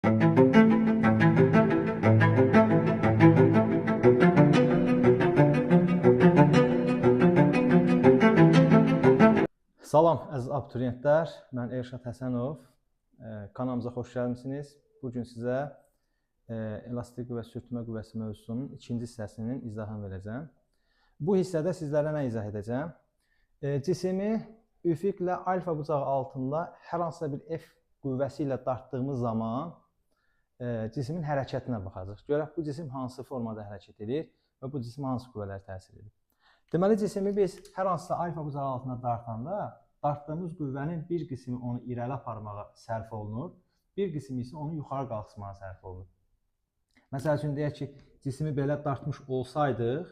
Salam əziz abituriyentlər, mən Elşad Həsənov. Kanalımıza xoş gəlmisiniz. Bugün sizə elastik qüvvə, sürtünmə qüvvəsi mövzusunun ikinci hissəsinin izahını verəcəm. Bu hissədə sizlərə nə izah edəcəm? Cisimi üfüqlə alfa bucağı altında hər hansısa bir F qüvvəsi ilə dartdığımız zaman cisimin hərəkətinə baxacaq. Görək bu cisim hansı formada hərəkət edir və bu cisim hansı qüvvələr təsir edir. Deməli, cisimi biz hər hansısa alfa bucağı altında dartanda, dartdığımız qüvvənin bir qismi onu irəli aparmağa sərf olunur, bir qismi isə onu yuxarı qalxısmağa sərf olunur. Məsəl üçün, deyək ki, cisimi belə dartmış olsaydıq,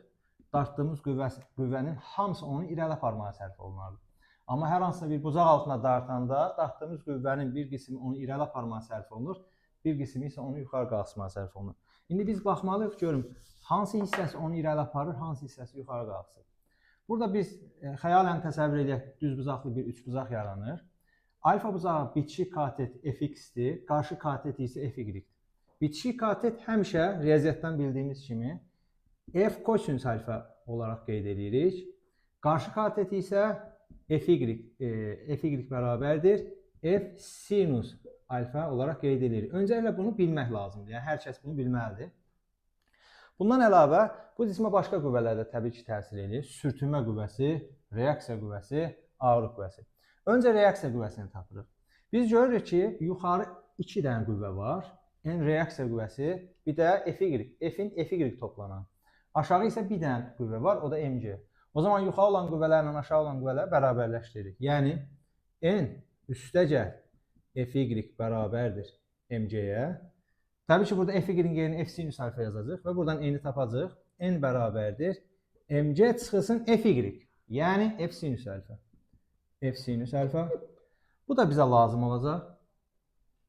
dartdığımız qüvvənin hamısı onu irəli aparmağa sərf olunardı. Amma hər hansısa bir bucaq altında dartanda, dartdığımız qüvvənin bir qismi onu irəli aparmağa sərf olunur, bir qismi isə onu yuxarı qalxısmağa sərf olunur. İndi biz baxmalıyıq, görün, hansı hissəsi onu irəli aparır, hansı hissəsi yuxarı qalxsın. Burada biz xəyalən təsəvvür edək, düz bucaqlı bir üçbucaq yaranır. Alfa bucağı bitişik katet fx-dir, qarşı katet isə fy-dir. Bitişik katet həmişə riyaziyyatdan bildiyimiz kimi f kosinus alfa olaraq qeyd edirik. Qarşı katet isə fy bərabərdir, f sinus alfa olaraq qeyd edirik. Öncəliklə bunu bilmək lazımdır, yəni hər kəs bunu bilməlidir. Bundan əlavə, bu cisimə başqa qüvvələr də təbii ki, təsir edir. Sürtünmə qüvvəsi, reaksiya qüvvəsi, ağırlıq qüvvəsi. Öncə reaksiya qüvvəsini tapırıq. Biz görürük ki, yuxarı 2 dənə qüvvə var. N reaksiya qüvvəsi, bir də F'in Fy toplanan. Aşağı isə bir dənə qüvvə var, o da mc. O zaman yuxarı olan qüvvələrlə aşağı olan qüvvələri bərabərləşdiririk. Yəni, N üstəcə Fy bərabərdir mc-yə. Təbii ki, burada Fy-in yerinə F sinus alfa yazacaq və buradan N-i tapacaq. N bərabərdir mc çıxılsın Fy, yəni F sinus alfa. F sinus alfa. Bu da bizə lazım olacaq.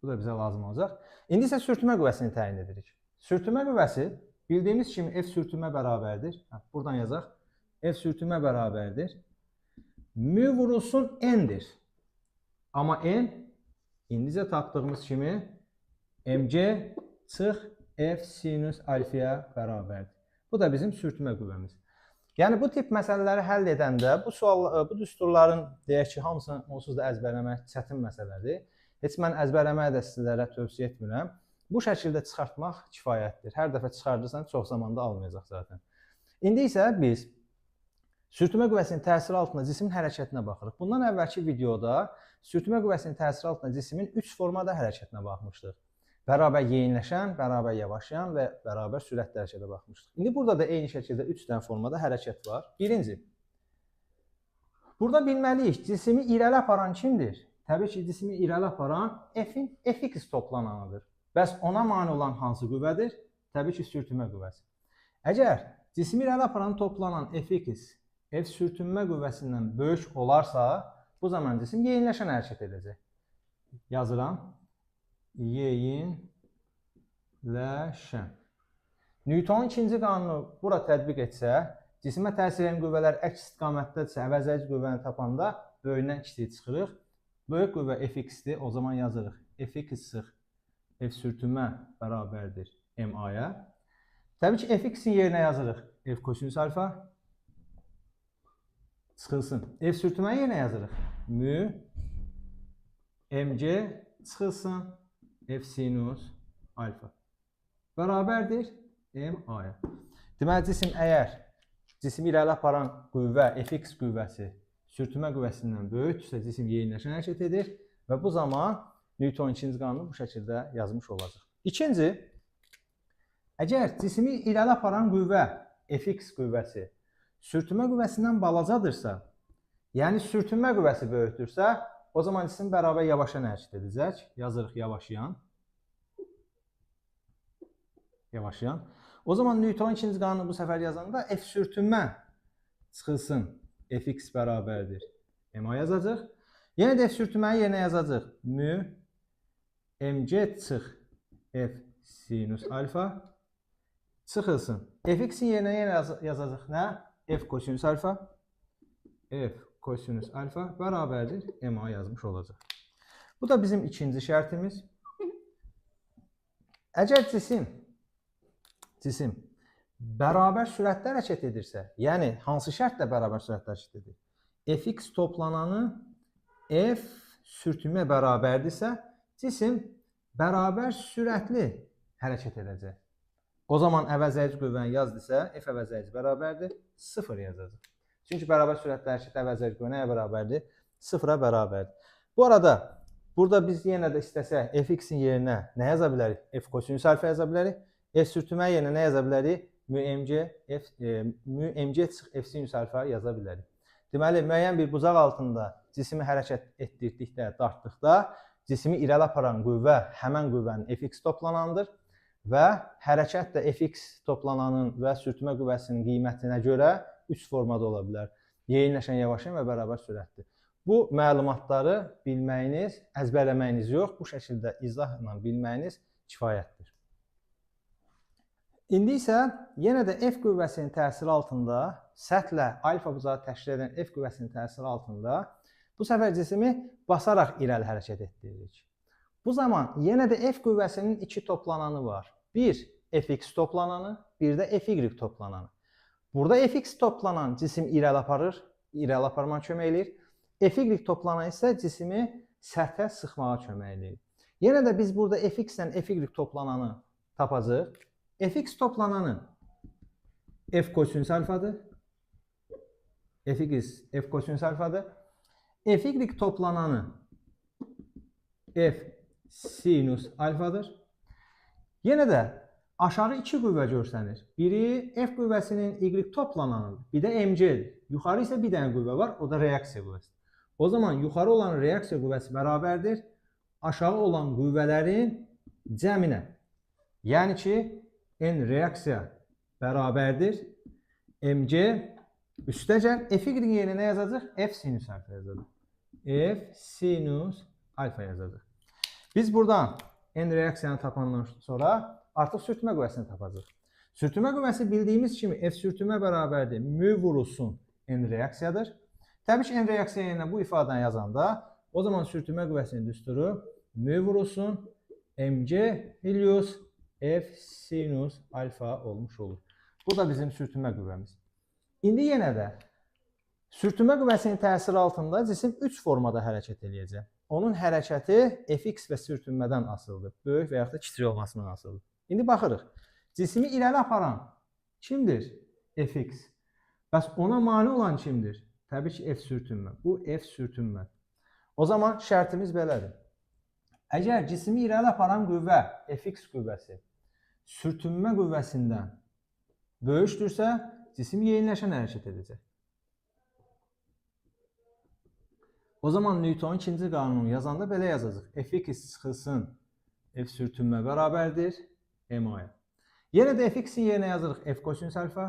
Bu da bizə lazım olacaq. İndi isə sürtünmə qüvvəsini təyin edirik. Sürtünmə qüvvəsi bildiyimiz kimi F sürtünmə bərabərdir. Buradan yazaq. F sürtünmə bərabərdir. Mü vurulsun N-dir. Amma N indicə tapdığımız kimi mc çıx F sinus alfaya bərabərdir. Bu da bizim sürtünmə qüvvəmiz. Yəni, bu tip məsələləri həll edəndə bu düsturların deyək ki, hamısını onsuz da əzbərləmək çətin məsələdir. Heç mən əzbərləməyi də sizlərə tövsiyə etmirəm. Bu şəkildə çıxartmaq kifayətdir. Hər dəfə çıxardırsan, çox zamanda almayacaq zaten. İndi isə biz sürtünmə qüvvəsinin təsiri altında cismin hərəkətinə baxırıq. Bundan əvvəlki videoda sürtünmə qüvvəsinin təsiri altında cismin 3 formada hərəkətinə baxmışdıq. Bərabər yeyinləşən, bərabər yavaşlayan və bərabər sürətli hərəkətə baxmışdıq. İndi burada da eyni şəkildə 3 dənə formada hərəkət var. Birinci, burada bilməliyik, cisimi irəli aparan kimdir? Təbii ki, cisimi irəli aparan F'in Fx toplananıdır. Bəs ona mane olan hansı qüvvədir? Təbii ki, sürtünmə qüvvəsi. Əgər cisimi irəli aparan toplanan Fx F sürtünmə qüvvəsindən böyük olarsa, bu zaman cisim yeyinləşən hərəkət edəcək. Yazıram. Yeyinləşən. Newtonun ikinci qanunu bura tətbiq etsə, cisimə təsir edən qüvvələr əks istiqamətdədirsə, əvəzləyici qüvvəni tapanda böyündən kiçiyi çıxırıq. Böyük qüvvə Fx-dir, o zaman yazırıq. Fx sıx F sürtünmə bərabərdir ma-ya. Təbii ki, Fx-in yerinə yazırıq. F kosinus alfa çıxılsın. F sürtünmə yerinə yazırıq. Mü mc çıxılsın F sinus alfa bərabərdir ma-ya. Deməli, cisim irəli aparan qüvvə, Fx qüvvəsi sürtünmə qüvvəsindən böyükdürsə, cisim yeyinləşən hərəkət edir və bu zaman Newtonun ikinci qanunu bu şəkildə yazmış olacaq. İkinci, əgər cisimi irəli aparan qüvvə, Fx qüvvəsi sürtünmə qüvvəsindən balacadırsa, yəni sürtünmə qüvvəsi böyükdürsə, o zaman cisim bərabər yavaşlayan hərəkət edəcək. Yazırıq yavaşlayan. Yavaşlayan. O zaman Newtonun ikinci qanunu bu səfər yazanda F sürtünmə çıxılsın Fx bərabərdir ma yazacaq. Yenə də F sürtünməyi yerinə yazacaq. Mü mc çıx F sinus alfa çıxılsın. Fx-in yerinə yazacaq nə? F kosinus alfa. F kosinus alfa bərabərdir ma yazmış olacaq. Bu da bizim ikinci şərtimiz. Əgər cisim bərabər sürətdə hərəkət edirsə, yəni hansı şərtlə bərabər sürətdə hərəkət edir? Fx toplananı f sürtünmə bərabərdirsə, cisim bərabər sürətli hərəkət edəcək. O zaman əvəzləyici qüvvəni yazdısa, f əvəzləyici bərabərdir, 0 yazacaq. Çünki bərabər sürətlə hərəkət əvəzləyici qüvvə nəyə bərabərdir? 0-a bərabərdir. Bu arada, burada biz yenə də istəsək fx-in yerinə nə yaza bilərik? F kosinüs alfa yaza bilərik. F sürtünmə yerinə nə yaza bilərik? Mü f sinüs alfa yaza bilərik. Deməli, müəyyən bir buzaq altında cismi hərəkət etdirdikdə, dartdıqda, cismi irəli aparan qüvvə həmən qüvvənin fx toplananıdır və hərəkət də fx toplananın və sürtünmə qüvvəsinin qiymətinə görə 3 formada ola bilər. Yeyinləşən, yavaşlayan və bərabər sürətli. Bu məlumatları bilməyiniz, əzbərləməyiniz yox, bu şəkildə izahla bilməyiniz kifayətdir. İndi isə yenə də F qüvvəsinin təsiri altında, səthlə alfa bucağı təşkil edən F qüvvəsinin təsiri altında bu səfər cismi basaraq irəli hərəkət etdiririk. Bu zaman yenə də F qüvvəsinin 2 toplananı var. Bir Fx toplananı, bir də Fy toplananı. Burada Fx toplanan cisim irəli aparır, irəli aparmağa kömək eləyir. Fy toplanan isə cismi səthə sıxmağa kömək eləyir. Yenə də biz burada Fx ilə Fy toplananı tapacağıq. Fx toplananı f kosinüs alfadır. Fx f kosinüs alfadır. Fy toplananı f sinüs alfadır. Yenə də aşağı 2 qüvvə görsənir. Biri f qüvvəsinin y toplananıdır. Bir də mc'dir. Yuxarı isə bir dənə qüvvə var, o da reaksiya qüvvəsidir. O zaman yuxarı olan reaksiya qüvvəsi bərabərdir aşağı olan qüvvələrin cəminə. Yəni ki, n reaksiya bərabərdir mc üstəcər Fy yerinə nə yazacaq? F sinüs alfa yazacaq. F sinüs alfa yazacaq. Biz buradan n reaksiyanı tapandan sonra artıq sürtünmə qüvvəsini tapacağıq. Sürtünmə qüvvəsi bildiyimiz kimi F sürtünmə bərabərdir mü vurulsun n reaksiyadır. Təbii ki, n reaksiya yerinə bu ifadəni yazanda o zaman sürtünmə qüvvəsinin düsturu mü vurulsun mc helios F sinüs alfa olmuş olur. Bu da bizim sürtünmə qüvvəmiz. İndi yenə də sürtünmə qüvvəsinin təsiri altında cisim 3 formada hərəkət eləyəcək. Onun hərəkəti Fx və sürtünmədən asılıdır. Böyük və yaxud da kiçik olmasından asılıdır. İndi baxırıq. Cismi irəli aparan kimdir? Fx. Bəs ona mane olan kimdir? Təbii ki, F sürtünmə. Bu F sürtünmə. O zaman şərtimiz belədir. Əgər cismi irəli aparan qüvvə Fx qüvvəsi sürtünmə qüvvəsindən böyükdürsə, cisim yeyinləşən hərəkət edəcək. O zaman Newtonun ikinci qanunu yazanda belə yazacaq. Fx çıxılsın F sürtünmə bərabərdir ma-ya. Yenə də Fx-in yerinə yazırıq F kosinüs alfa.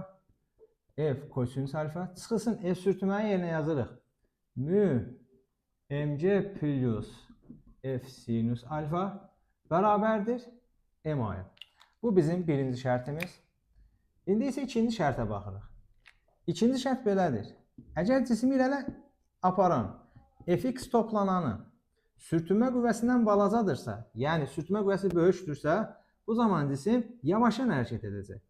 F kosinüs alfa. Çıxılsın F sürtünmənin yerinə yazırıq. Mü mc plus F sinüs alfa bərabərdir ma-ya. Bu bizim birinci şərtimiz. İndi isə ikinci şərtə baxırıq. İkinci şərt belədir. Əgər cismi irəli aparan Fx toplananı sürtünmə qüvvəsindən balazadırsa, yəni sürtünmə qüvvəsi böyükdürsə, bu zaman cisim yavaşan hərəkət edəcək.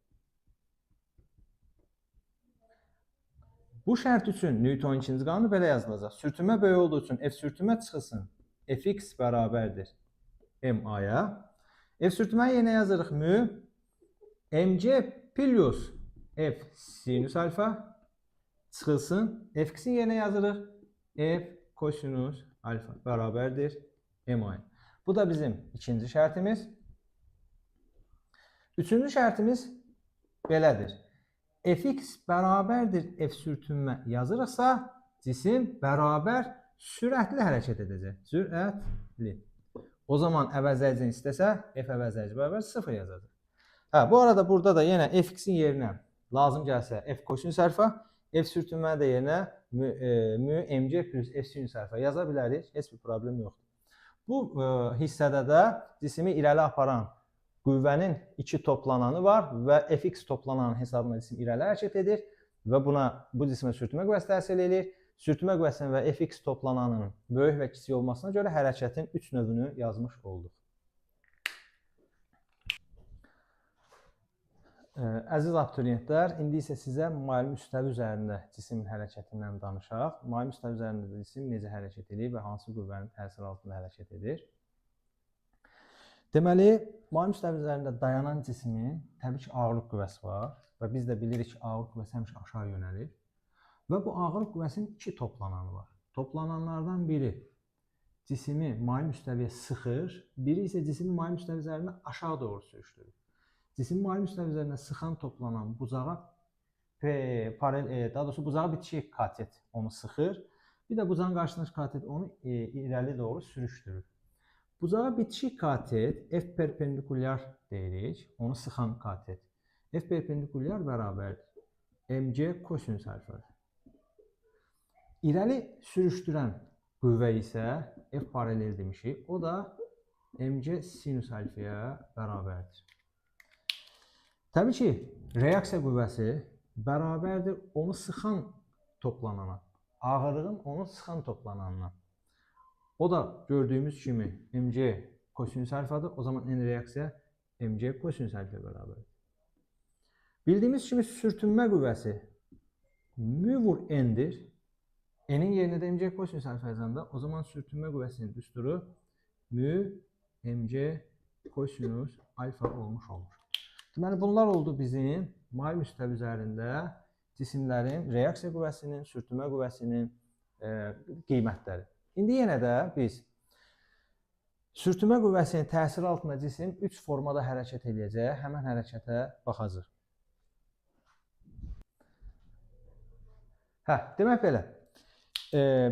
Bu şərt üçün Newtonun ikinci qanunu belə yazılacaq. Sürtünmə böyük olduğu üçün F sürtünmə çıxılsın. Fx bərabərdir ma-ya. F sürtünməyi yerinə yazırıq mü mc plus F sinüs alfa çıxılsın. Fx-in yerinə yazırıq F kosinüs alfa bərabərdir ma-ya. Bu da bizim ikinci şərtimiz. Üçüncü şərtimiz belədir. Fx bərabərdir F sürtünmə yazırıqsa, cisim bərabər sürətli hərəkət edəcək. Sürətli. O zaman əvəzləyicini istəsə, F əvəzləyici bərabər 0 yazacaq. Bu arada burada da yenə Fx-in yerinə lazım gəlsə F kosinüs alfa, F sürtünmə də yerinə mü mc plus F sinüs alfa yaza bilərik. Heç bir problem yoxdur. Bu hissədə də cismi irəli aparan qüvvənin 2 toplananı var və Fx toplananın hesabına cisim irəli hərəkət edir və bu cismə sürtünmə qüvvəsi təsir edir. Sürtünmə qüvvəsinin və Fx toplananın böyük və kiçik olmasına görə hərəkətin 3 növünü yazmış olduq. Əziz abituriyentlər, indi isə sizə maili müstəvi üzərində cisim hərəkətindən danışaq. Maili müstəvi üzərində cisim necə hərəkət edir və hansı qüvvənin təsiri altında hərəkət edir? Deməli, maili müstəvi üzərində dayanan cismin təbii ki, ağırlıq qüvvəsi var və biz də bilirik ki, ağırlıq qüvvəsi həmişə aşağı yönəlir və bu ağırlıq qüvvəsinin iki toplananı var. Toplananlardan biri cisimi maili müstəviyə sıxır, biri isə cisimi maili müstəvi üzərində aşağı doğru sürüşdürür. Cisim maili müstəvi üzərində sıxan toplanan bucağa daha doğrusu bucağa bitişik katet onu sıxır. Bir də bucağın qarşısındakı katet onu irəli doğru sürüşdürür. Bucağa bitişik katet F perpendikulyar deyirik. Onu sıxan katet. F perpendikulyar bərabərdir mc kosinus alfadır. İrəli sürüşdürən qüvvə isə F paralel demişik. O da mc sinus alfaya bərabərdir. Təbii ki, reaksiya qüvvəsi bərabərdir onu sıxan toplanana, ağırlığın onu sıxan toplananına. O da gördüyümüz kimi mc kosinus alfadır. O zaman n reaksiya mc kosinus alfaya bərabərdir. Bildiyimiz kimi sürtünmə qüvvəsi mü vur n'dir. N'in yerinə də mc kosinus alfa yazanda o zaman sürtünmə qüvvəsinin düsturu mü mc kosinus alfa olmuş olur. Deməli, bunlar oldu bizim maili müstəvi üzərində cisimlərin reaksiya qüvvəsinin, sürtünmə qüvvəsinin qiymətləri. İndi yenə də biz sürtünmə qüvvəsinin təsiri altında cisim 3 formada hərəkət edəcək. Həmən hərəkətə baxacaq. Demək belə.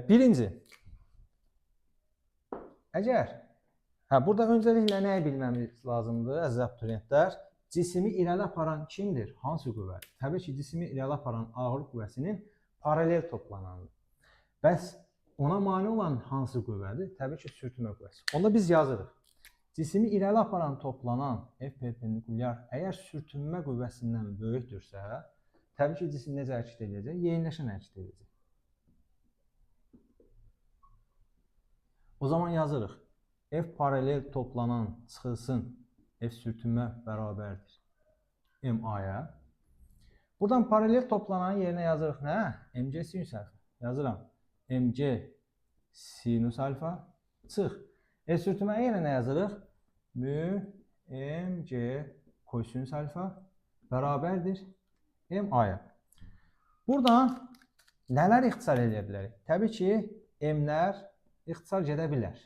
Birinci, burada öncəliklə nəyi bilməmiz lazımdır, əziz abituriyentlər? Cisimi irəli aparan kimdir? Hansı qüvvədir? Təbii ki, cisimi irəli aparan ağırlıq qüvvəsinin paralel toplananıdır. Bəs ona mane olan hansı qüvvədir? Təbii ki, sürtünmə qüvvəsi. Onda biz yazırıq. Cisimi irəli aparan toplanan F perpendikulyar əgər sürtünmə qüvvəsindən böyükdürsə, təbii ki, cisim necə hərəkət edəcək? Yeyinləşən hərəkət edəcək. O zaman yazırıq. F paralel toplanan çıxılsın F sürtünmə bərabərdir MA-ya. Buradan paralel toplananın yerinə yazırıq nə? mc sinus alfa. Yazıram. mc sinus alfa çıx. F sürtünməyə yenə nə yazırıq? Mü mc kosinus alfa bərabərdir MA-ya. Buradan nələr ixtisar edə bilərik? Təbii ki, m'lər ixtisar gedə bilər.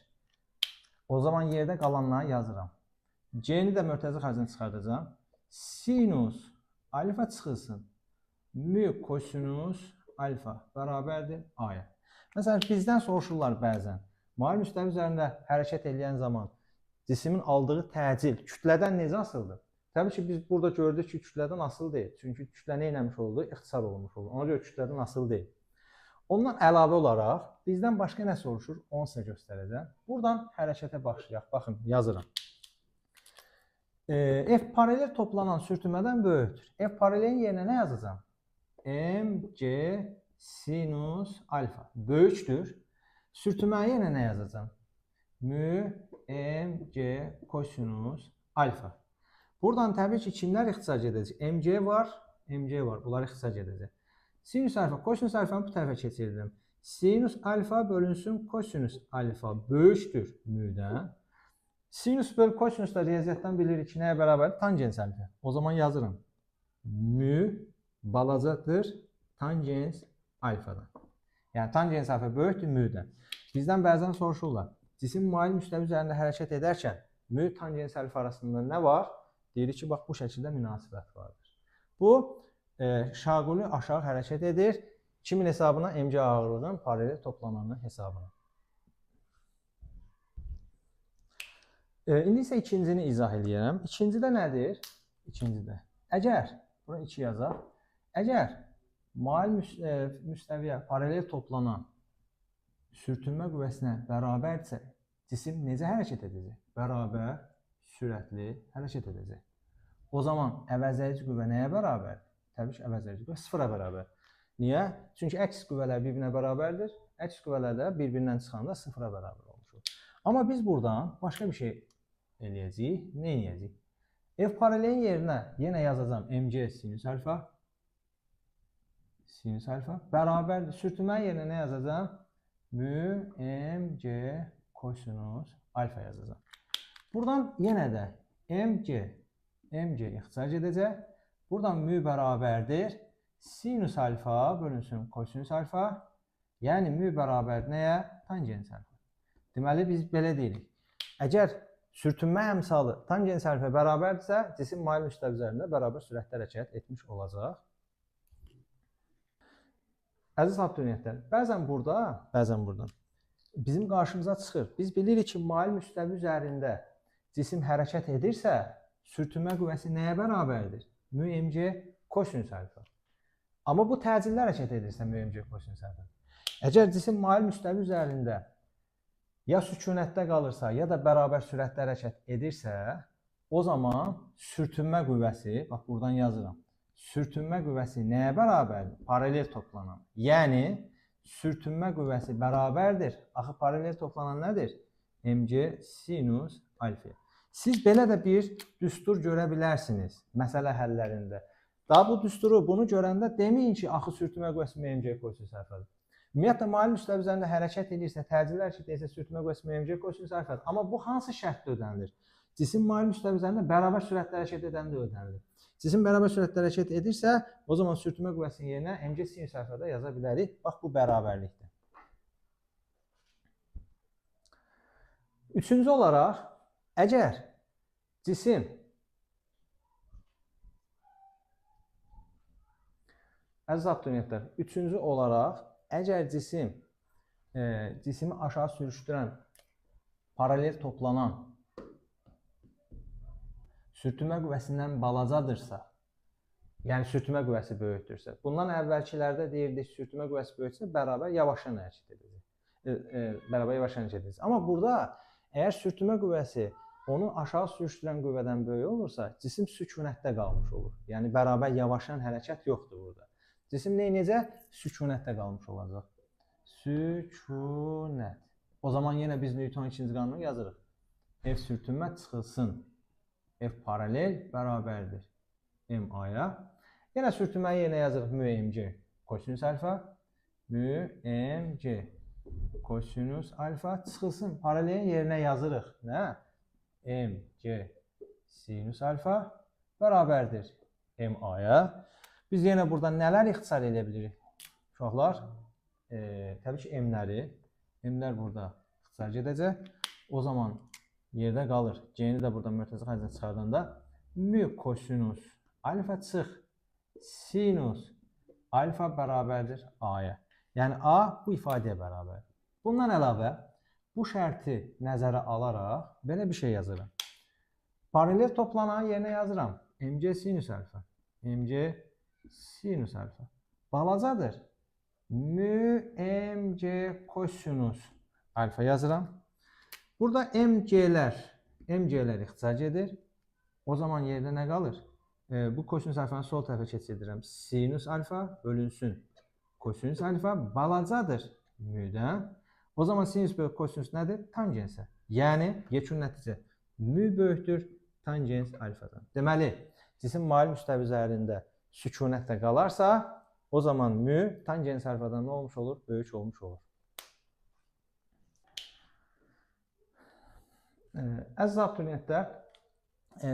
O zaman yerdə qalanları yazıram. C'ni də mörtəzi xərcini çıxardacağım. Sinus alfa çıxılsın. Mü kosinus alfa bərabərdir A-ya. Məsələn, bizdən soruşurlar bəzən. Maili müstəvi üzərində hərəkət edən zaman cismin aldığı təcil kütlədən necə asılıdır? Təbii ki, biz burada gördük ki, kütlədən asılı deyil. Çünki kütlə nə eləmiş oldu? İxtisar olmuş oldu. Ona görə kütlədən asılı deyil. Ondan əlavə olaraq bizdən başqa nə soruşur? Onu sizə göstərəcəm. Buradan hərəkətə başlayaq. Baxın, yazıram. F paralel toplanan sürtünmədən böyükdür. F paralelin yerinə nə yazacağım? mc sinus alfa böyükdür. Sürtünməyə yenə nə yazacağım? Mü mc kosinus alfa. Buradan təbii ki, kimlər ixtisar edəcək? mc var. Bunlar ixtisar edəcək. Sinus alfa, kosinus alfanı bu tərəfə keçirdim. Sinus alfa bölünsün kosinus alfa böyükdür müdən. Sinus bölü kosinus da riyaziyyatdan bilirik ki, nəyə bərabərdir? Tangens alfa. O zaman yazırım. Mü balacadır tangens alfadan. Yəni tangens alfa böyükdür müdən. Bizdən bəzən soruşurlar. Cisim maili müstəvi üzərində hərəkət edərkən mü tangens alfa arasında nə var? Deyirik ki, bax bu şəkildə münasibət vardır. Bu şaquli aşağı hərəkət edir. Kimin hesabına? mc ağırlığın paralel toplananın hesabına. İndi isə ikincini izah edəyəm. İkincidə nədir? İkincidə. Əgər, bura 2 yazaq. Əgər mail müstəviyə paralel toplanan sürtünmə qüvvəsinə bərabərdirsə, cisim necə hərəkət edəcək? Bərabər, sürətli hərəkət edəcək. O zaman əvəzləyici qüvvə nəyə bərabərdir? Təbii ki, əvəzləyici qüvvə sıfıra bərabər. Niyə? Çünki əks qüvvələr bir-birinə bərabərdir. Əks qüvvələr də bir-birindən çıxanda sıfıra bərabər olmuş olur. Amma biz buradan başqa bir şey eləyəcəyik. Nə eləyəcəyik? F paralelin yerinə yenə yazacağam mc sinüs alfa. Sinüs alfa bərabərdir. Sürtünmənin yerinə nə yazacağam? Mü mc kosinus alfa yazacağam. Buradan yenə də mc ixtisar edəcək. Buradan mü bərabərdir. Sinüs alfa bölünsün kosinüs alfa. Yəni mü bərabər nəyə? Tangens alfa. Deməli biz belə deyirik. Əgər sürtünmə əmsalı tangens alfa bərabərdirsə, cisim mail müstəvi üzərində bərabər sürətdə hərəkət etmiş olacaq. Əziz abituriyentlər, bəzən burada bizim qarşımıza çıxır. Biz bilirik ki, mail müstəvi üzərində cisim hərəkət edirsə, sürtünmə qüvvəsi nəyə bərabərdir? Mü mc kosinüs alfa. Amma bu təcilli hərəkət edirsə mü mc kosinüs alfa. Əgər cisim mail müstəvi üzərində ya sükunətdə qalırsa, ya da bərabər sürətdə hərəkət edirsə, o zaman sürtünmə qüvvəsi, bax buradan yazıram, sürtünmə qüvvəsi nəyə bərabərdir? Paralel toplanan. Yəni, sürtünmə qüvvəsi bərabərdir. Axı, paralel toplanan nədir? mc sinus alfa. Siz belə də bir düstur görə bilərsiniz məsələ həllərində. Daha bu düsturu, bunu görəndə deməyin ki, axı sürtünmə qüvvəsi mc kosinüs alfadır. Ümumiyyətlə, mail müstəvi üzərində hərəkət edirsə, təcilli hərəkət edirsə, sürtünmə qüvvəsi mc kosinüs alfadır. Amma bu hansı şərtdə ödənilir? Cisim mail müstəvi üzərində bərabər sürətlə hərəkət edəndə ödənilir. Cisim bərabər sürətlə hərəkət edirsə, o zaman sürtünmə qüvvəsinin yerinə mc sinüs alfada yaza bilərik. Bax, bu bərabərlikdir. Üçüncü olaraq, əgər cisim əziz abituriyentlər, üçüncü olaraq, əgər cisimi aşağı sürüşdürən, paralel toplanan sürtünmə qüvvəsindən balacadırsa, yəni sürtünmə qüvvəsi böyükdürsə, bundan əvvəlkilərdə deyirdik, sürtünmə qüvvəsi böyüksə, bərabər yavaşan hərəkət edəcək. Amma burada, əgər sürtünmə qüvvəsi onu aşağı sürüşdürən qüvvədən böyük olursa, cisim sükunətdə qalmış olur. Yəni, bərabər yavaşan hərəkət yoxdur burada. Cisim necə? Sükunətdə qalmış olacaq. Sükunət. O zaman yenə biz Newtonun ikinci qanunu yazırıq. F sürtünmə çıxılsın. F paralel bərabərdir MA-ya. Yenə sürtünməyi yerinə yazırıq mü mc kosinüs alfa. Mü mc kosinüs alfa çıxılsın. Paralelin yerinə yazırıq. Nə? mc sinüs alfa bərabərdir MA-ya. Biz yenə burada nələr ixtisar edə bilirik? Uşaqlar, təbii ki, M-lər burada ixtisar edəcək. O zaman yerdə qalır. G-ni də burada mürtəzə xərcdən çıxardanda mü kosinus alfa çıx sinus alfa bərabərdir A-ya. Yəni, A bu ifadəyə bərabər. Bundan əlavə, bu şərti nəzərə alaraq belə bir şey yazıram. Paralel toplanan yerinə yazıram. mc sinüs alfa. mc sinüs alfa. Balacadır. Mü mc kosinüs alfa yazıram. Burada mc'lər ixtisar edir. O zaman yerdə nə qalır? Bu kosinüs alfanı sol tərəfə keçirdirəm. Sinüs alfa bölünsün. Kosinüs alfa balacadır müdən. O zaman sinüs bölü kosinüs nədir? Tangensə. Yəni, yekun nəticə mü böyükdür tangens alfadan. Deməli, cisim mail müstəvi üzərində sükunətdə qalarsa, o zaman mü tangens alfadan nə olmuş olur? Böyük olmuş olur. Əziz abituriyentlər,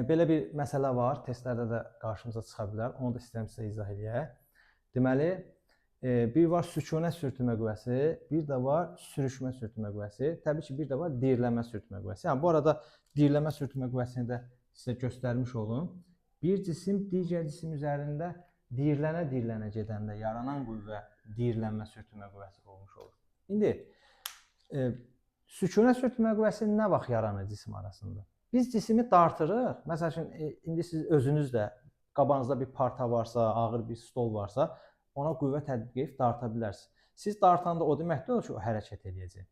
belə bir məsələ var, testlərdə də qarşımıza çıxa bilər, onu da istəyirəm sizə izah edək. Deməli, bir var sükunət sürtünmə qüvvəsi, bir də var sürüşmə sürtünmə qüvvəsi, təbii ki, bir də var diyirlənmə sürtünmə qüvvəsi. Yəni, bu arada diyirlənmə sürtünmə qüvvəsini də sizə göstərmiş olum. Bir cisim digər cisim üzərində diyirlənə gedəndə yaranan qüvvə diyirlənmə sürtünmə qüvvəsi olmuş olur. İndi, sükunət sürtünmə qüvvəsi nə vaxt yaranır cisim arasında? Biz cisimi dartırıq. Məsəl üçün, indi siz özünüz də qabanızda bir parta varsa, ağır bir stol varsa, ona qüvvə tətbiq edib darta bilərsiniz. Siz dartanda o demək deyil ki, o hərəkət edəcək.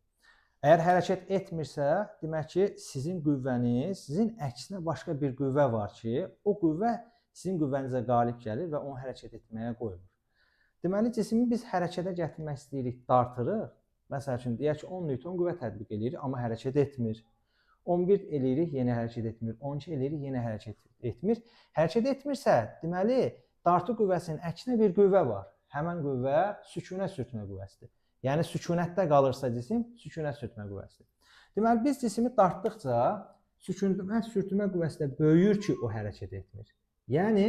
Əgər hərəkət etmirsə, demək ki, sizin qüvvəniz, sizin əksinə başqa bir qüvvə var ki, o qüvvə sizin qüvvənizə qalib gəlir və onu hərəkət etməyə qoymur. Deməli, cisimi biz hərəkətə gətirmək istəyirik, dartırıq. Məsəl üçün, deyək ki, 10 Newton qüvvə tətbiq edirik, amma hərəkət etmir. 11 eləyirik, yenə hərəkət etmir. 12 eləyirik, yenə hərəkət etmir. Hərəkət etmirsə, deməli, dartı qüvvəsinin əksinə bir qüvvə var. Həmən qüvvə sükunət sürtmə qüvvəsidir. Yəni, sükunətdə qalırsa cisim, sükunət sürtmə qüvvəsidir. Deməli, biz cisimi dartdıqca sükunət sürtmə qüvvəsi də böyüyür ki, o hərəkət etmir. Yəni,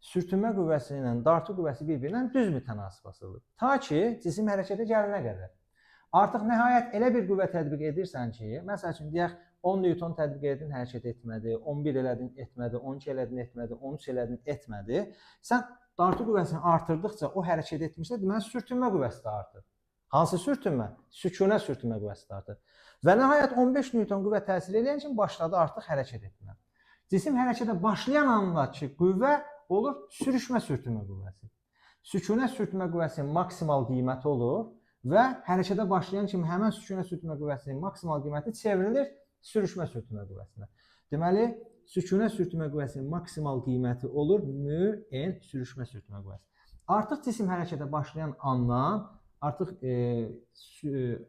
sürtünmə qüvvəsi ilə dartı qüvvəsi bir-birindən düz mütənasib asılıdır. Ta ki, cisim hərəkətə gəlinə qədər. Artıq nəhayət elə bir qüvvə tətbiq edirsən ki, məsəl üçün, deyək, 10 Newton tətbiq edin, hərəkət etmədi, 11 elədin, etmədi, 12 elədin, etmədi, 13 elədin, etmədi. Sən dartı qüvvəsini artırdıqca o hərəkət etmirsə, deməli, sürtünmə qüvvəsi də artır. Hansı sürtünmə? Sükunət sürtünmə qüvvəsi də artır. Və nəhayət 15 Newton qüvvə təsir edən kimi başladı artıq hərəkət etmə. Cisim hərəkətə başlayan andakı qüvvə olur sürüşmə sürtünmə qüvvəsi. Sükunət sürtünmə qüvvəsinin maksimal qiyməti olur və hərəkətə başlayan kimi həmən sükunət sürtünmə qüvvəsinin maksimal qiyməti çevrilir sürüşmə sürtünmə qüvvəsinə. Deməli, sükunət sürtünmə qüvvəsinin maksimal qiyməti olur μ(n) sürüşmə sürtünmə qüvvəsi. Artıq cisim hərəkətə başlayan andan artıq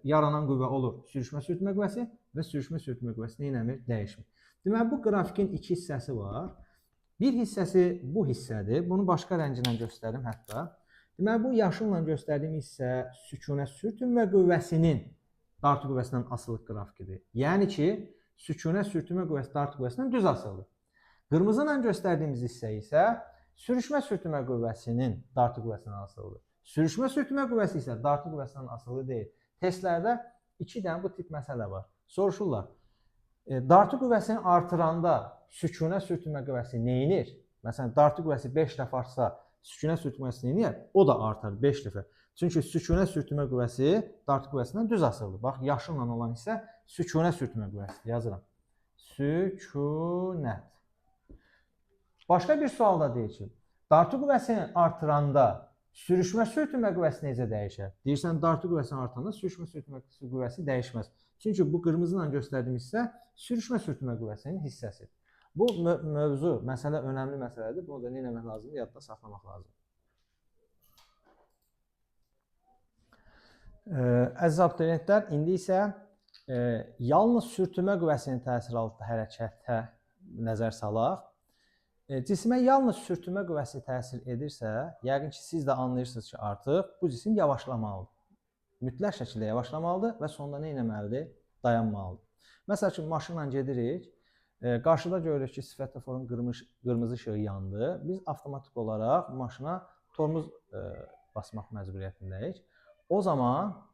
yaranan qüvvə olur sürüşmə sürtünmə qüvvəsi və sürüşmə sürtünmə qüvvəsi nə eləmir? Dəyişmir. Deməli, bu qrafikin iki hissəsi var. Bir hissəsi bu hissədir. Bunu başqa rənglə göstərim hətta. Deməli, bu yaşılla göstərdiyim hissə sükunət sürtünmə qüvvəsinin dartı qüvvəsindən asılılıq qrafikidir. Yəni ki, sükunət sürtünmə qüvvəsi dartı qüvvəsindən düz asılıdır. Qırmızı ilə göstərdiyimiz hissə isə sürüşmə sürtünmə qüvvəsinin dartı qüvvəsindən asılıdır. Sürüşmə sürtünmə qüvvəsi isə dartı qüvvəsindən asılı deyil. Testlərdə 2 dənə bu tip məsələ var. Soruşurlar, dartı qüvvəsini artıranda sükunət sürtünmə qüvvəsi neyinir? Məsələn, dartı qüvvəsi 5 dəfə artsa, sükunət sürtünmə qüvvəsi neyinir? O da artar 5 dəfə. Çünki sükunət sürtünmə qüvvəsi dartı qüvvəsindən düz asılıdır. Bax, yaşılla olan hissə sükunət sürtünmə qüvvəsidir. Yazıram. Sükunət. Başqa bir sual da deyir ki, dartı qüvvəsini artıranda sürüşmə sürtünmə qüvvəsi necə dəyişər? Deyirsən, dartı qüvvəsini artıranda sürüşmə sürtünmə qüvvəsi dəyişməz. Çünki bu qırmızı ilə göstərdiyim hissə sürüşmə sürtünmə qüvvəsinin hissəsidir. Bu mövzu, məsələ önəmli məsələdir. Bunu da nə etmək lazımdır? Yadda saxlamaq lazımdır. Əziz abituriyentlər, indi isə yalnız sürtünmə qüvvəsinin təsiri altında hərəkətə nəzər salaq. Cisimə yalnız sürtünmə qüvvəsi təsir edirsə, yəqin ki, siz də anlayırsınız ki, artıq bu cisim yavaşlamalıdır. Mütləq şəkildə yavaşlamalıdır və sonunda nə etməlidir? Dayanmalıdır. Məsəl üçün, maşınla gedirik, qarşıda görürük ki, svetoforun qırmızı işığı yandı. Biz avtomatik olaraq maşına tormuz basmaq məcburiyyətindəyik. O zaman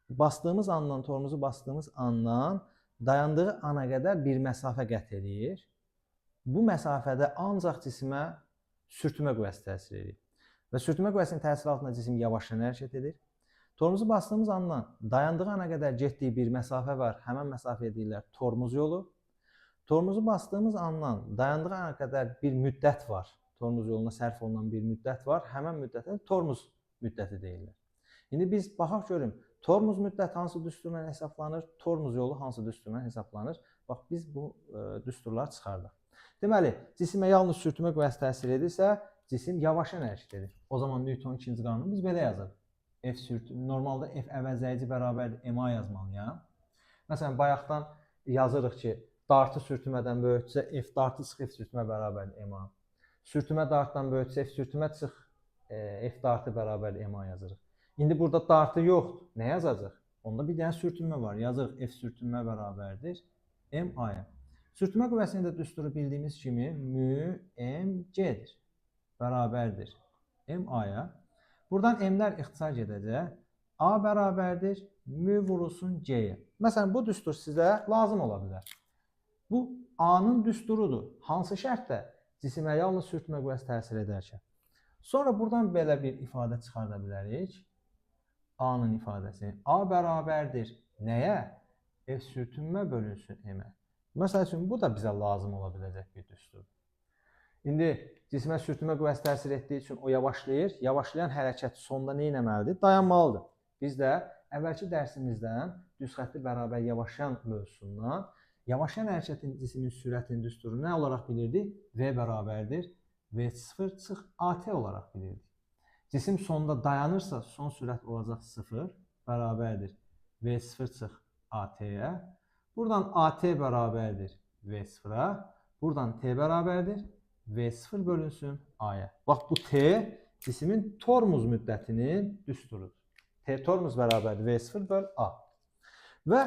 bastığımız andan, tormuzu bastığımız andan dayandığı ana qədər bir məsafə qət edir. Bu məsafədə ancaq cisimə sürtünmə qüvvəsi təsir edir. Və sürtünmə qüvvəsinin təsiri altında cisim yavaşdan hərəkət edir. Tormuzu bastığımız andan dayandığı ana qədər getdiyi bir məsafə var. Həmən məsafəyə deyirlər tormuz yolu. Tormuzu bastığımız andan dayandığı ana qədər bir müddət var. Tormuz yoluna sərf olunan bir müddət var. Həmən müddətə tormuz müddəti deyirlər. İndi biz baxaq görüm, tormuz müddəti hansı düsturla hesablanır, tormuz yolu hansı düsturla hesablanır. Bax, biz bu düsturları çıxardıq. Deməli, cisimə yalnız sürtünmə qüvvəsi təsir edirsə, cisim yavaşdan hərəkət edir. O zaman Newtonun ikinci qanunu biz belə yazırıq. Normalda F əvəzləyici bərabərdir MA yazmalıyam. Məsələn, bayaqdan yazırıq ki, dartı sürtünmədən böyüksə F dartı çıx F sürtünmə bərabərdir MA. Sürtünmə dartdan böyüksə F sürtünmə çıx F dartı bərabərdir MA yazırıq. İndi burada dartı yoxdur. Nə yazacaq? Onda bir dənə sürtünmə var. Yazırıq F sürtünmə bərabərdir MA-ya. Sürtünmə qüvvəsinin də düsturu bildiyimiz kimi μmc-dir. Bərabərdir MA-ya. Buradan M-lər ixtisar gedəcək. A bərabərdir μ vurulsun C-yə. Məsələn, bu düstur sizə lazım ola bilər. Bu A-nın düsturudur. Hansı şərtdə? Cisimə yalnız sürtünmə qüvvəsi təsir edərkən. Sonra buradan belə bir ifadə çıxarda bilərik. A-nın ifadəsi. A bərabərdir nəyə? F sürtünmə bölünsün M-ə. Məsəl üçün, bu da bizə lazım ola biləcək bir düstur. İndi cisimə sürtünmə qüvvəsi təsir etdiyi üçün o yavaşlayır. Yavaşlayan hərəkət sonda nə etməlidir? Dayanmalıdır. Biz də əvvəlki dərsimizdən düzxətti bərabər yavaşlayan mövzusundan yavaşlayan hərəkətin cismin sürətinin düsturu nə olaraq bilirdik? V bərabərdir V0 çıx AT olaraq bilirdik. Cisim sonda dayanırsa son sürət olacaq 0 bərabərdir V0 çıx AT-yə. Buradan AT bərabərdir V0-a. Buradan T bərabərdir V0 bölünsün A'ya. Bax, bu T cismin tormuz müddətinin düsturudur. T tormuz bərabərdir V0 böl A. Və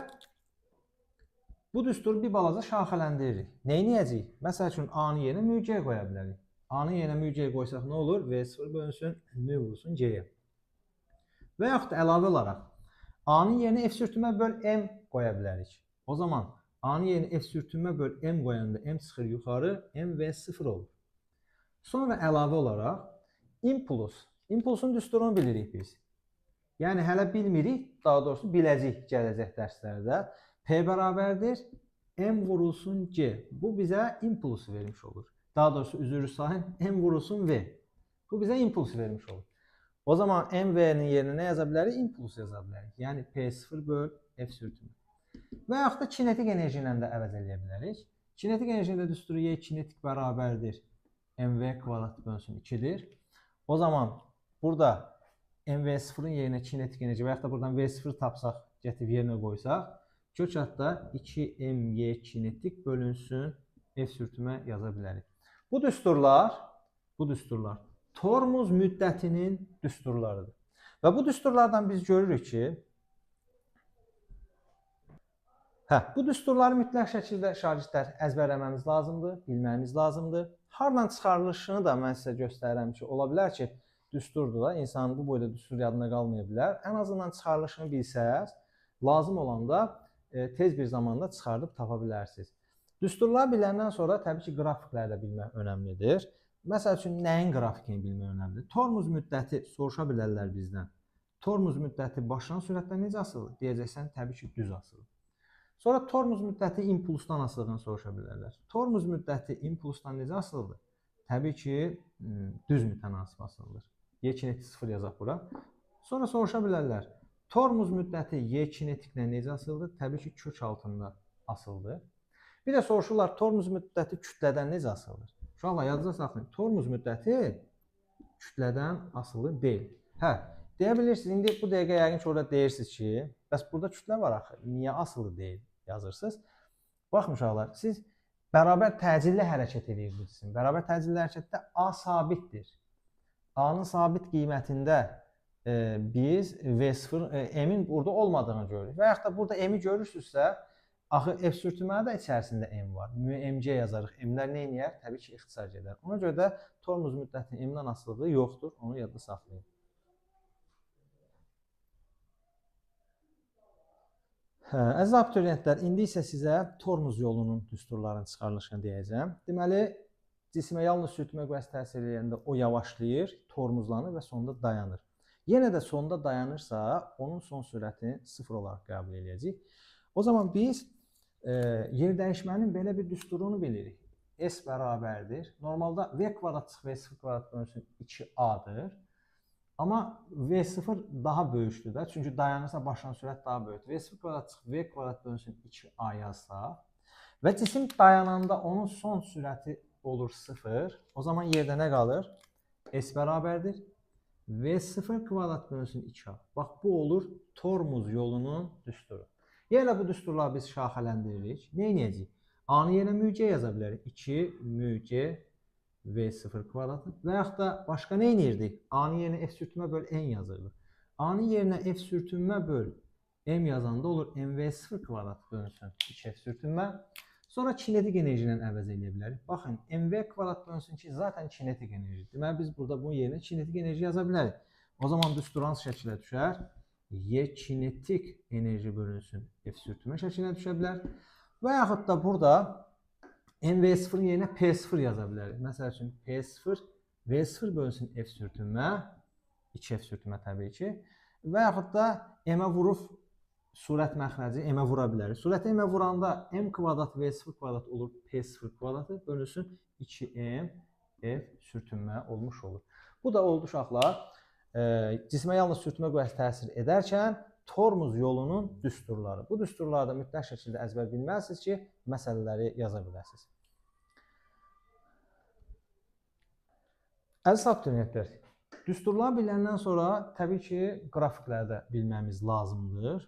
bu düsturu bir balaca şaxələndiririk. Neyniyəcəyik? Məsəl üçün A-nı yerinə müc qoya bilərik. A-nı yerinə müc qoysaq nə olur? V0 bölünsün mü vursun C-yə. Və yaxud da əlavə olaraq A-nın yerinə F sürtünmə böl M qoya bilərik. O zaman A-nın yerinə F sürtünmə böl M qoyanda M çıxır yuxarı, M V0 olur. Sonra əlavə olaraq impulsun düsturunu bilirik biz. Yəni hələ bilmirik, daha doğrusu biləcəyik gələcək dərslərdə. P bərabərdir M vurulsun C. Bu bizə impulsu vermiş olur. Daha doğrusu üzrü sayın M vurulsun V. Bu bizə impulsu vermiş olur. O zaman MV'nin yerinə nə yaza bilərik? Impuls yaza bilərik. Yəni P0 böl F sürtünmə. Və yaxud da kinetik enerji ilə də əvəz edə bilərik. Kinetik enerjinin düsturu Y kinetik bərabərdir MV kvadrat bölünsün 2-dir. O zaman burada MV0-ın yerinə kinetik enerji və yaxud da buradan V0 tapsaq, gətirib yerinə qoysaq, kök adda 2MY kinetik bölünsün F sürtünmə yaza bilərik. Bu düsturlar tormuz müddətinin düsturlarıdır. Və bu düsturlardan biz görürük ki, bu düsturları mütləq şəkildə şagirdlər əzbərləməmiz lazımdır, bilməyimiz lazımdır. Hardan çıxarılışını da mən sizə göstərirəm ki, ola bilər ki, düsturdur da, insanın bu boyda düstur yadına qalmaya bilər. Ən azından çıxarılışını bilsəz, lazım olanda tez bir zamanda çıxardıb tapa bilərsiniz. Düsturları biləndən sonra təbii ki, qrafikləri də bilmək önəmlidir. Məsəl üçün, nəyin qrafikini bilmək önəmlidir? Tormuz müddəti soruşa bilərlər bizdən. Tormuz müddəti başlayan sürətdən necə asılıdır? Deyəcəksən, təbii ki, düz asılıdır. Sonra tormuz müddəti impulsdan asılığını soruşa bilərlər. Tormuz müddəti impulsdan necə asılıdır? Təbii ki, düz mütənasib asılıdır. Y kinetik 0 yazaq bura. Sonra soruşa bilərlər. Tormuz müddəti Y kinetiklə necə asılıdır? Təbii ki, kök altında asılıdır. Bir də soruşurlar, tormuz müddəti kütlədən necə asılıdır? Uşaqlar, yadınızda saxlayın. Tormuz müddəti kütlədən asılı deyil. Deyə bilirsiniz, indi bu dəqiqə yəqin ki, orada deyirsiniz ki, bəs burada kütlə var axı, niyə asılı deyil yazırsınız? Baxın uşaqlar, siz bərabər təcilli hərəkət edirsiniz. Bərabər təcilli hərəkətdə A sabitdir. A-nın sabit qiymətində biz V0, M-in burada olmadığını görürük. Və yaxud da burada M-i görürsünüzsə, axı F sürtünmədə də içərisində M var. MC yazarıq. M-lər nə edir? Təbii ki, ixtisar edər. Ona görə də tormuz müddətinin M-dən asılılığı yoxdur. Onu yadda saxlayın. Əziz abituriyentlər, indi isə sizə tormuz yolunun düsturlarının çıxarılışını deyəcəm. Deməli, cismə yalnız sürtünmə qüvvəsi təsir edəndə o yavaşlayır, tormuzlanır və sonunda dayanır. Yenə də sonunda dayanırsa, onun son sürətini 0 olaraq qəbul edəcəyik. O zaman biz yer dəyişmənin belə bir düsturunu bilirik. S bərabərdir. Normalda V kvadrat çıx V0 kvadrat bölünsün 2A-dır. Amma V0 daha böyükdür də. Çünki dayanırsa başlayan sürət daha böyükdür. V0 kvadrat çıx V kvadrat bölünsün 2A yazsaq və cisim dayananda onun son sürəti olur 0. O zaman yerdə nə qalır? S bərabərdir. V0 kvadrat bölünsün 2A. Bax, bu olur tormuz yolunun düsturu. Yenə bu düsturları biz şaxələndiririk. Nə edəcəyik? A-nı yerinə müc yaza bilərik. 2 müc V0 kvadratı. Və yaxud da başqa nə edirdik? A-nı yerinə F sürtünmə böl N yazırdıq. A-nı yerinə F sürtünmə böl M yazanda olur MV0 kvadrat bölünsün 2F sürtünmə. Sonra kinetik enerji ilə əvəz edə bilərik. Baxın, MV kvadrat bölünsün ki, zaten kinetik enerji. Deməli, biz burada bunun yerinə kinetik enerji yaza bilərik. O zaman düstur hansı şəkilə düşər? Y kinetik enerji bölünsün F sürtünmə şəklinə düşə bilər. Və yaxud da burada MV0-ın yerinə P0 yaza bilərik. Məsəl üçün P0 V0 bölünsün F sürtünmə, 2F sürtünmə təbii ki. Və yaxud da M-ə vurub surət məxrəci M-ə vura bilərik. Surəti M-ə vuranda M kvadrat V0 kvadrat olur P0 kvadratı bölünsün 2M F sürtünmə olmuş olur. Bu da oldu uşaqlar. Cismə yalnız sürtünmə qüvvəsi təsir edərkən tormuz yolunun düsturları. Bu düsturları da mütləq şəkildə əzbər bilməlisiniz ki, məsələləri yaza biləsiniz. Əziz abituriyentlər, düsturları biləndən sonra təbii ki, qrafikləri də bilməmiz lazımdır.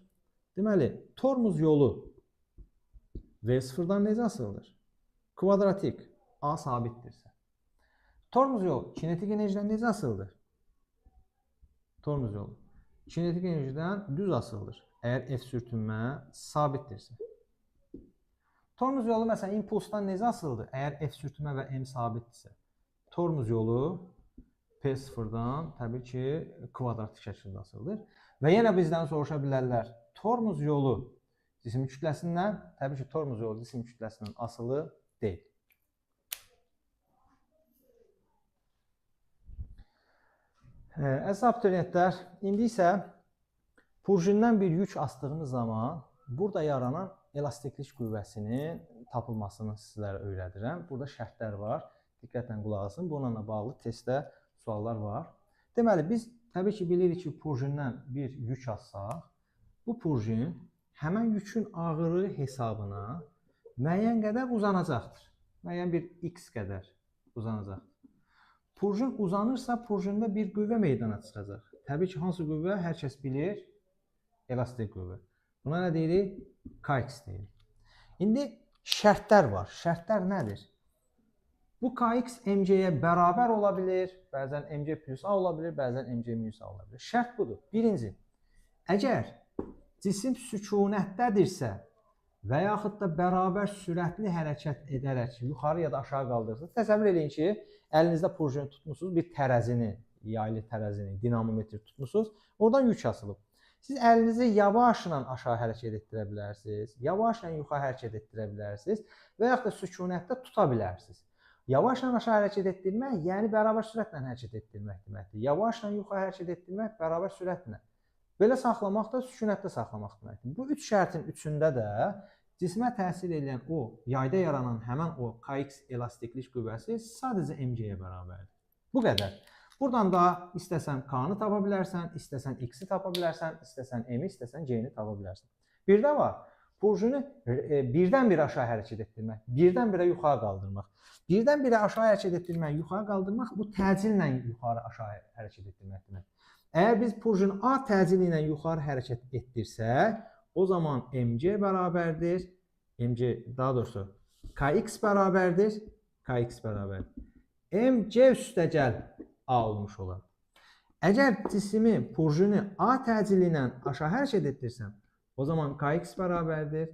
Deməli, tormuz yolu V sıfırdan necə asılıdır? Kvadratik. A sabitdirsə. Tormuz yolu kinetik enerjiden necə asılıdır? Tormuz yolu kinetik enerjiden düz asılıdır. Eğer F sürtünmə sabitdirsə. Tormuz yolu məsələn impulsdan necə asılıdır? Eğer F sürtünmə və M sabitdirsə. Tormuz yolu P sıfırdan təbii ki kvadratik şəkildə asılıdır. Və yenə bizdən soruşa bilərlər. Tormuz yolu cisim kütləsindən, təbii ki tormuz yolu cisim kütləsindən asılı deyil. Əziz abituriyentlər, indi isə purjindən bir yük asdığımız zaman burada yaranan elastiklik qüvvəsinin tapılmasını sizlərə öyrədirəm. Burada şərtlər var. Diqqətlə qulaq asın. Bununla bağlı testdə suallar var. Deməli, biz təbii ki bilirik ki purjindən bir yük assaq, bu purjin həmən yükün ağırlığı hesabına müəyyən qədər uzanacaqdır. Müəyyən bir x qədər uzanacaqdır. Purjin uzanırsa, purjində bir qüvvə meydana çıxacaq. Təbii ki, hansı qüvvə? Hər kəs bilir. Elastik qüvvə. Buna nə deyirik? Kx deyirik. İndi şərtlər var. Şərtlər nədir? Bu Kx mc'yə bərabər ola bilir. Bəzən mc plus a ola bilir, bəzən mc minus a ola bilir. Şərt budur. Birinci, əgər cisim sükunətdədirsə və yaxud da bərabər sürətli hərəkət edərək yuxarı ya da aşağı qaldırırsa, təsəvvür edin ki, əlinizdə purjini tutmusunuz, bir tərəzini, yaylı tərəzini, dinamometri tutmusunuz, oradan yük asılıb. Siz əlinizi yavaşla aşağı hərəkət etdirə bilərsiniz, yavaşla yuxarı hərəkət etdirə bilərsiniz və yaxud da sükunətdə tuta bilərsiniz. Yavaşla aşağı hərəkət etdirmək, yəni bərabər sürətlə hərəkət etdirmək deməkdir. Yavaşla yuxarı hərəkət etdirmək bərabər sürətlə. Belə saxlamaq da sükunətdə saxlamaq deməkdir. Bu üç şərtin üçündə də cismə təsir edən o, yayda yaranan həmən o Kx elastiklik qüvvəsi sadəcə mc'yə bərabərdir. Bu qədər. Buradan da istəsən k-nı tapa bilərsən, istəsən x-i tapa bilərsən, istəsən m-i, istəsən c-ni tapa bilərsən. Bir də var, purjini birdən-birə aşağı hərəkət etdirmək, birdən-birə yuxarı qaldırmaq. Birdən-birə aşağı hərəkət etdirmək, yuxarı qaldırmaq bu təcillə yuxarı aşağı hərəkət etdirmək demək. Əgər biz purjini A təcili ilə yuxarı hərəkət etdirsək, o zaman mc bərabərdir, daha doğrusu Kx bərabərdir, Kx bərabərdir. mc üstəgəl A olmuş olar. Əgər cismi purjini A təcili ilə aşağı hərəkət etdirsəm, o zaman Kx bərabərdir,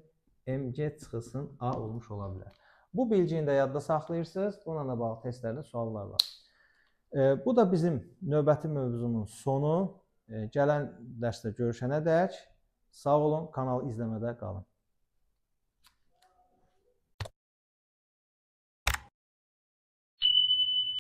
mc çıxılsın A olmuş ola bilər. Bu bilgini də yadda saxlayırsınız. Bununla da bağlı testlərdə suallar var. Bu da bizim növbəti mövzunun sonu. Gələn dərsdə görüşənədək sağ olun, kanalı izləmədə qalın.